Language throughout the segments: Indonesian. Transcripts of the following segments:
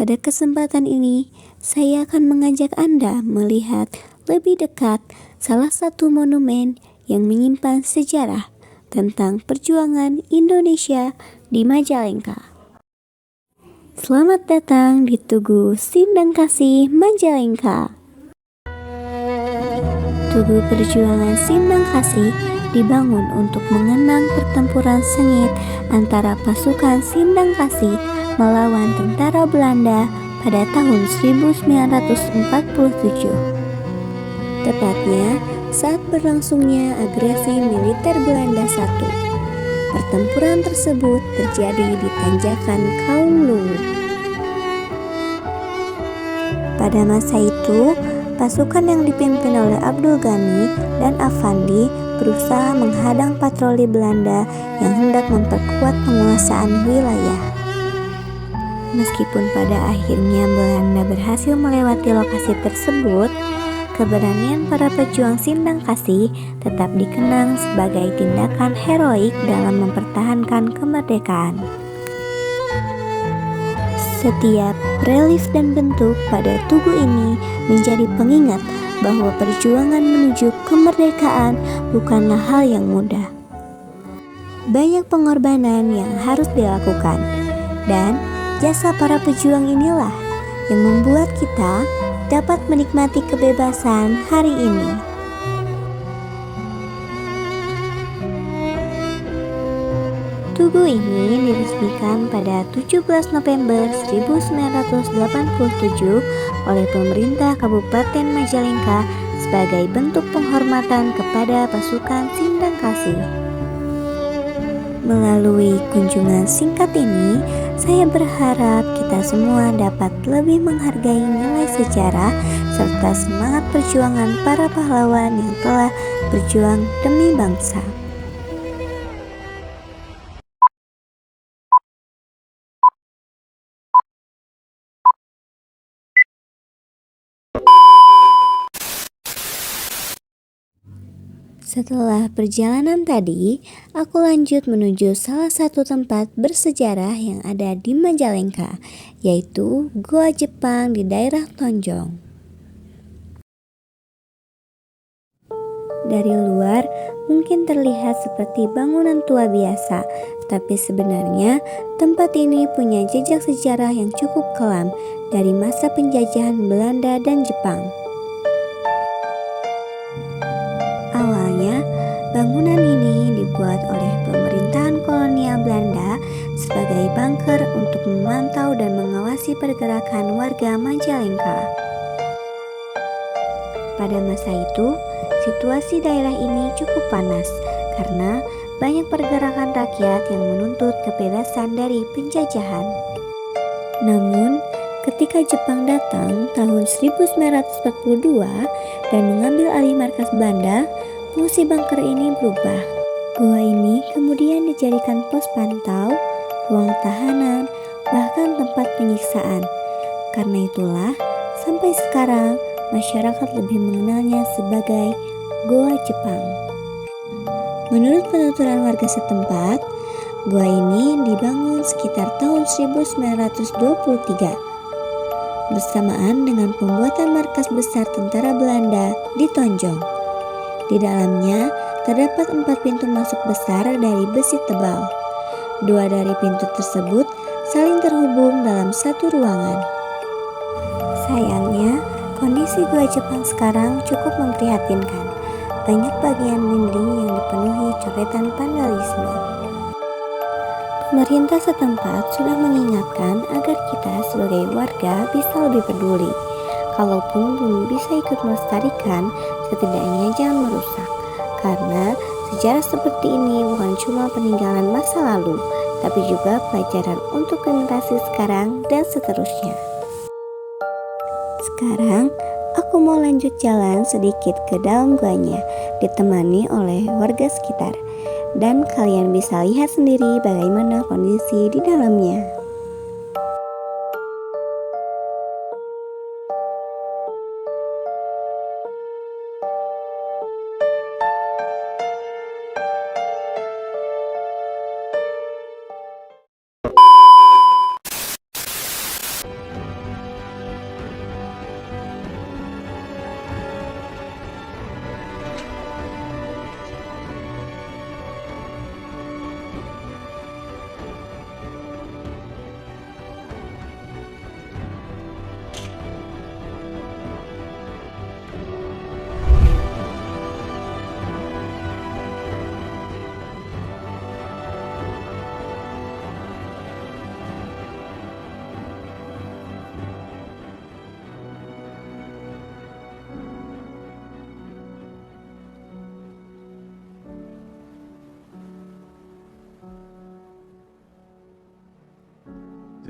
Pada kesempatan ini, saya akan mengajak Anda melihat lebih dekat salah satu monumen yang menyimpan sejarah tentang perjuangan Indonesia di Majalengka. Selamat datang di Tugu Sindang Kasih Majalengka. Tugu Perjuangan Sindang Kasih dibangun untuk mengenang pertempuran sengit antara pasukan Sindang Kasih melawan tentara Belanda pada tahun 1947. Tepatnya saat berlangsungnya agresi militer Belanda I. Pertempuran tersebut terjadi di Tanjakan Kaungluwu. Pada masa itu, pasukan yang dipimpin oleh Abdul Ghani dan Affandi berusaha menghadang patroli Belanda yang hendak memperkuat penguasaan wilayah. Meskipun pada akhirnya Belanda berhasil melewati lokasi tersebut, keberanian para pejuang Sindang Kasih tetap dikenang sebagai tindakan heroik dalam mempertahankan kemerdekaan. Setiap relief dan bentuk pada tugu ini menjadi pengingat bahwa perjuangan menuju kemerdekaan bukanlah hal yang mudah. Banyak pengorbanan yang harus dilakukan, dan jasa para pejuang inilah yang membuat kita dapat menikmati kebebasan hari ini. Tugu ini diresmikan pada 17 November 1987 oleh pemerintah Kabupaten Majalengka sebagai bentuk penghormatan kepada pasukan Sindang Kasih. Melalui kunjungan singkat ini, saya berharap kita semua dapat lebih menghargai nilai sejarah serta semangat perjuangan para pahlawan yang telah berjuang demi bangsa. Setelah perjalanan tadi, aku lanjut menuju salah satu tempat bersejarah yang ada di Majalengka, yaitu Goa Jepang di daerah Tonjong. Dari luar, mungkin terlihat seperti bangunan tua biasa, tapi sebenarnya tempat ini punya jejak sejarah yang cukup kelam dari masa penjajahan Belanda dan Jepang. Awalnya, bangunan ini dibuat oleh pemerintahan kolonial Belanda sebagai bunker untuk memantau dan mengawasi pergerakan warga Majalengka. Pada masa itu, situasi daerah ini cukup panas karena banyak pergerakan rakyat yang menuntut kebebasan dari penjajahan. Namun, ketika Jepang datang tahun 1942 dan mengambil alih markas Belanda, fungsi bunker ini berubah. Gua ini kemudian dijadikan pos pantau, ruang tahanan, bahkan tempat penyiksaan. Karena itulah, sampai sekarang masyarakat lebih mengenalnya sebagai Goa Jepang. Menurut penuturan warga setempat, gua ini dibangun sekitar tahun 1923 bersamaan dengan pembuatan markas besar tentara Belanda di Tonjong. Di dalamnya terdapat 4 pintu masuk besar dari besi tebal. 2 dari pintu tersebut saling terhubung dalam satu ruangan. Sayangnya, kondisi Goa Jepang sekarang cukup memprihatinkan. Banyak bagian dinding yang dipenuhi coretan vandalisme. Pemerintah setempat sudah mengingatkan agar kita sebagai warga bisa lebih peduli. Kalaupun belum bisa ikut melestarikan, setidaknya jangan merusak. Karena sejarah seperti ini bukan cuma peninggalan masa lalu, tapi juga pelajaran untuk generasi sekarang dan seterusnya. Sekarang, aku mau lanjut jalan sedikit ke dalam guanya, ditemani oleh warga sekitar. Dan kalian bisa lihat sendiri bagaimana kondisi di dalamnya.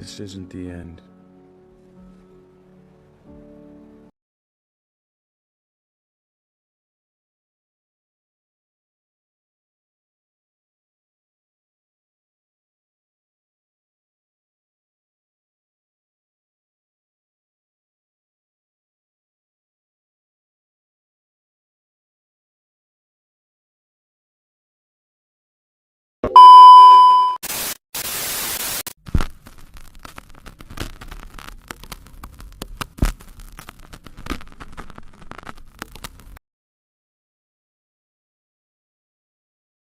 this isn't the end.